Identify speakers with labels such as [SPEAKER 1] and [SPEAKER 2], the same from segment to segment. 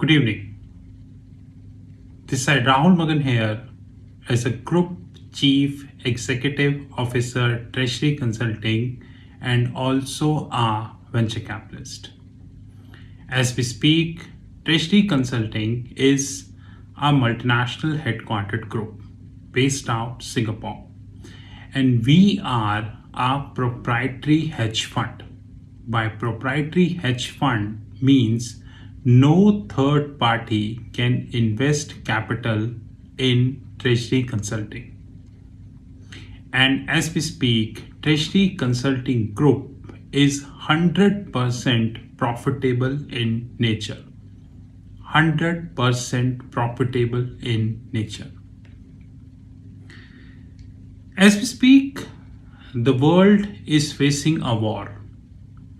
[SPEAKER 1] Good evening. This is Rahul Magan here as a Group Chief Executive Officer, Treasury Consulting, and also a venture capitalist. As we speak, Treasury Consulting is a multinational headquartered group based out Singapore, and we are a proprietary hedge fund. By proprietary hedge fund means no third party can invest capital in Treasury Consulting. And as we speak, Treasury Consulting Group is 100% profitable in nature. 100% profitable in nature. As we speak, the world is facing a war,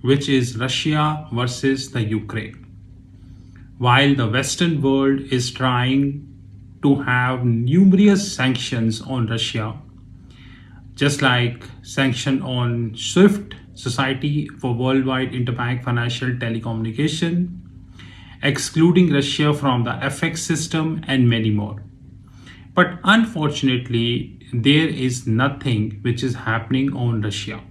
[SPEAKER 1] which is Russia versus the Ukraine. While the Western world is trying to have numerous sanctions on Russia, just like sanction on SWIFT, Society for Worldwide Interbank Financial Telecommunication, excluding Russia from the FX system, and many more. But unfortunately, there is nothing which is happening on Russia.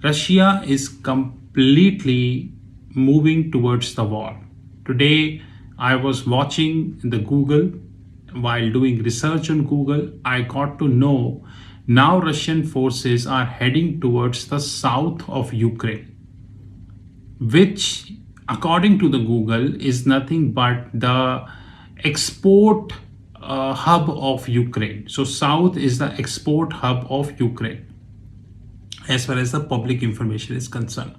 [SPEAKER 1] Russia is completely moving towards the war. Today, I was watching the Google. While doing research on Google, I got to know now Russian forces are heading towards the south of Ukraine, which, according to the Google, is nothing but the export hub of Ukraine. So south is the export hub of Ukraine, as far as the public information is concerned.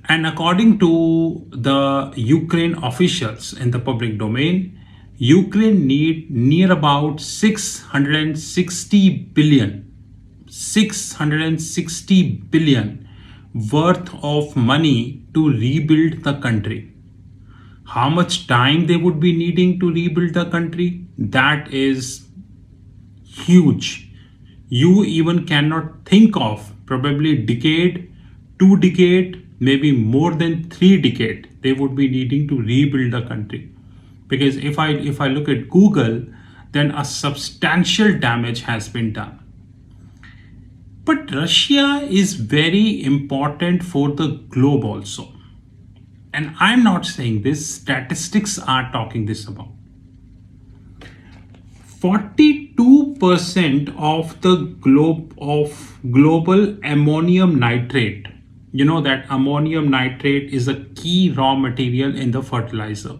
[SPEAKER 1] And according to the Ukraine officials in the public domain, Ukraine need near about 660 billion worth of money to rebuild the country. How much time they would be needing to rebuild the country? That is huge. You even cannot think of probably decade, 2 decade, maybe more than 3 decades they would be needing to rebuild the country. Because if I look at Google, then a substantial damage has been done. But Russia is very important for the globe also. And I'm not saying this, statistics are talking this about. 42% of the global ammonium nitrate. You know that ammonium nitrate is a key raw material in the fertilizer.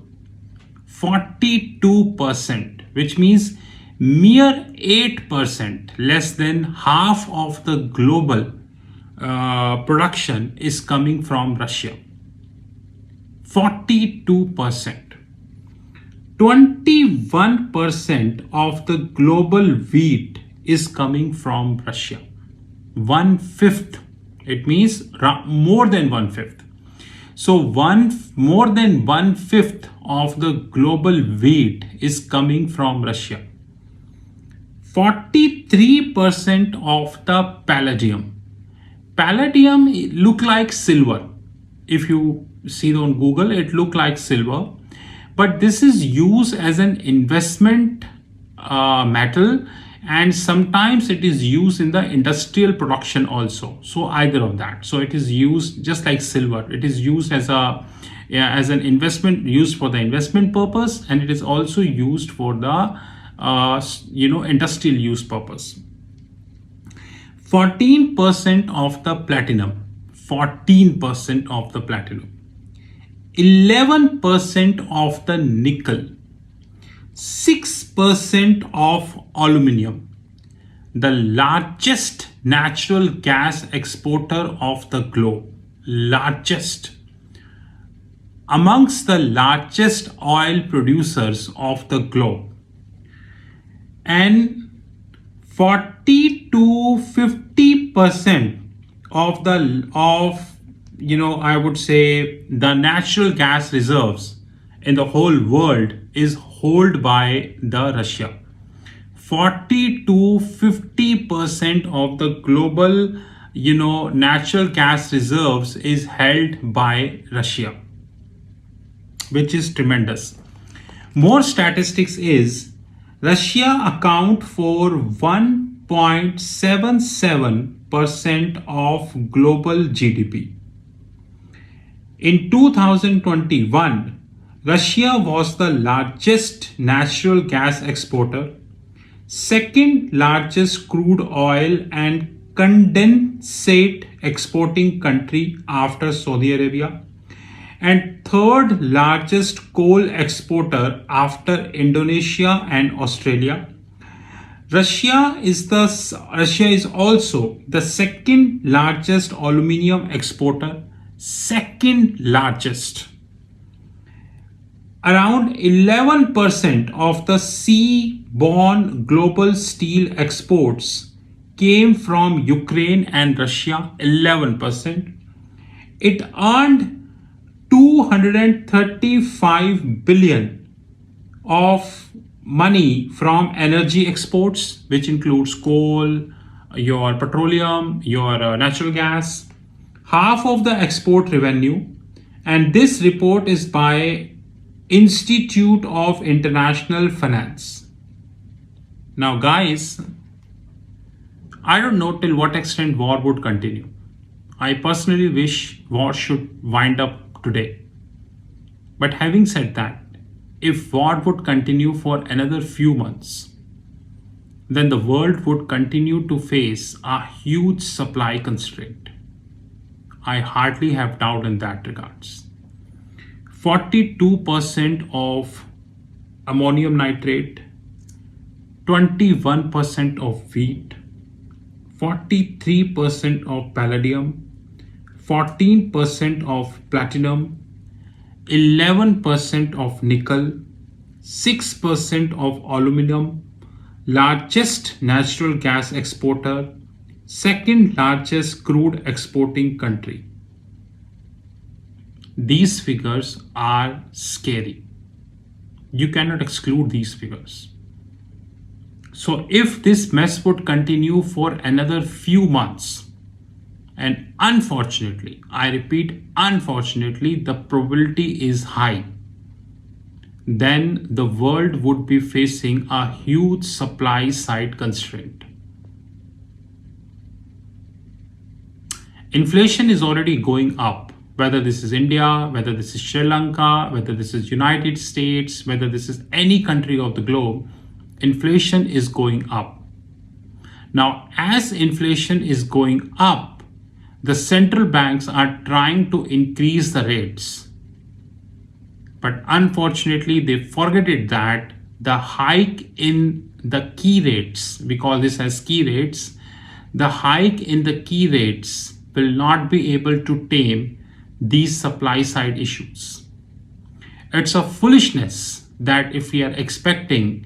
[SPEAKER 1] 42%, which means mere 8%, less than half of the global production is coming from Russia. 42%. 21% of the global wheat is coming from Russia. 1/5. It means more than 1/5. So more than 1/5 of the global wheat is coming from Russia. 43% of the palladium. Palladium look like silver. If you see on Google, it look like silver. But this is used as an investment metal, and sometimes it is used in the industrial production also. So either of that. So it is used just like silver. It is used as an investment, used for the investment purpose, and it is also used for the industrial use purpose. 14% of the platinum. 14% of the platinum. 11% of the nickel, 6% of aluminum. The largest natural gas exporter of the globe, largest. Amongst the largest oil producers of the globe. And 40 to 50% of I would say the natural gas reserves in the whole world is held by the Russia. 40 to 50% of the global natural gas reserves is held by Russia. which is tremendous. More statistics is Russia account for 1.77% of global GDP. In 2021, Russia was the largest natural gas exporter, second largest crude oil and condensate exporting country after Saudi Arabia, and third largest coal exporter after Indonesia and Australia. Russia is also the second largest aluminium exporter, second largest. Around 11% of the seaborne global steel exports came from Ukraine and Russia, 11%. It earned 235 billion of money from energy exports, which includes coal, your petroleum, your natural gas, half of the export revenue. And this report is by Institute of International Finance. Now, guys, I don't know till what extent war would continue. I personally wish war should wind up today. But having said that, if war would continue for another few months, then the world would continue to face a huge supply constraint. I hardly have doubt in that regards. 42% of ammonium nitrate, 21% of wheat, 43% of palladium, 14% of platinum, 11% of nickel, 6% of aluminum, largest natural gas exporter, second largest crude exporting country. These figures are scary. You cannot exclude these figures. So if this mess would continue for another few months, and unfortunately, I repeat, unfortunately, the probability is high, then the world would be facing a huge supply side constraint. Inflation is already going up, whether this is India, whether this is Sri Lanka, whether this is United States, whether this is any country of the globe, inflation is going up. Now, as inflation is going up, the central banks are trying to increase the rates. But unfortunately, they forget that the hike in the key rates, we call this as key rates, the hike in the key rates will not be able to tame these supply side issues. It's a foolishness that if we are expecting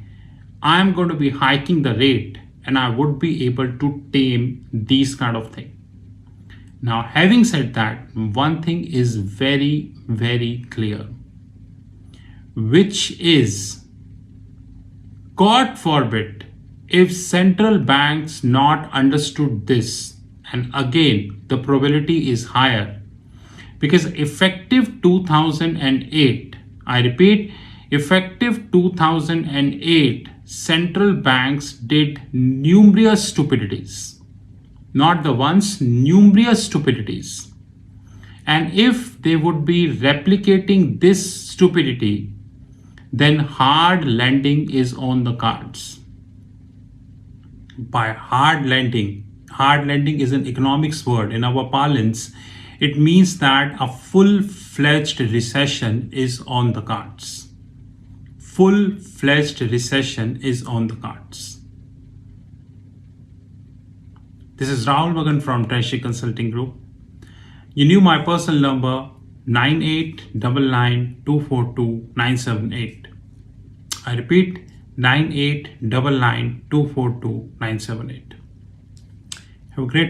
[SPEAKER 1] I'm going to be hiking the rate and I would be able to tame these kind of things. Now, having said that, one thing is very, very clear, which is, God forbid, if central banks not understood this, and again, the probability is higher, because effective 2008, I repeat, effective 2008, central banks did numerous stupidities. Not the ones, numerous stupidities. And if they would be replicating this stupidity, then hard landing is on the cards. By hard landing is an economics word. In our parlance, it means that a full-fledged recession is on the cards. Full-fledged recession is on the cards. This is Rahul Magan from Treasury Consulting Group. You knew my personal number 9899242978. I repeat, 9899242978. Have a great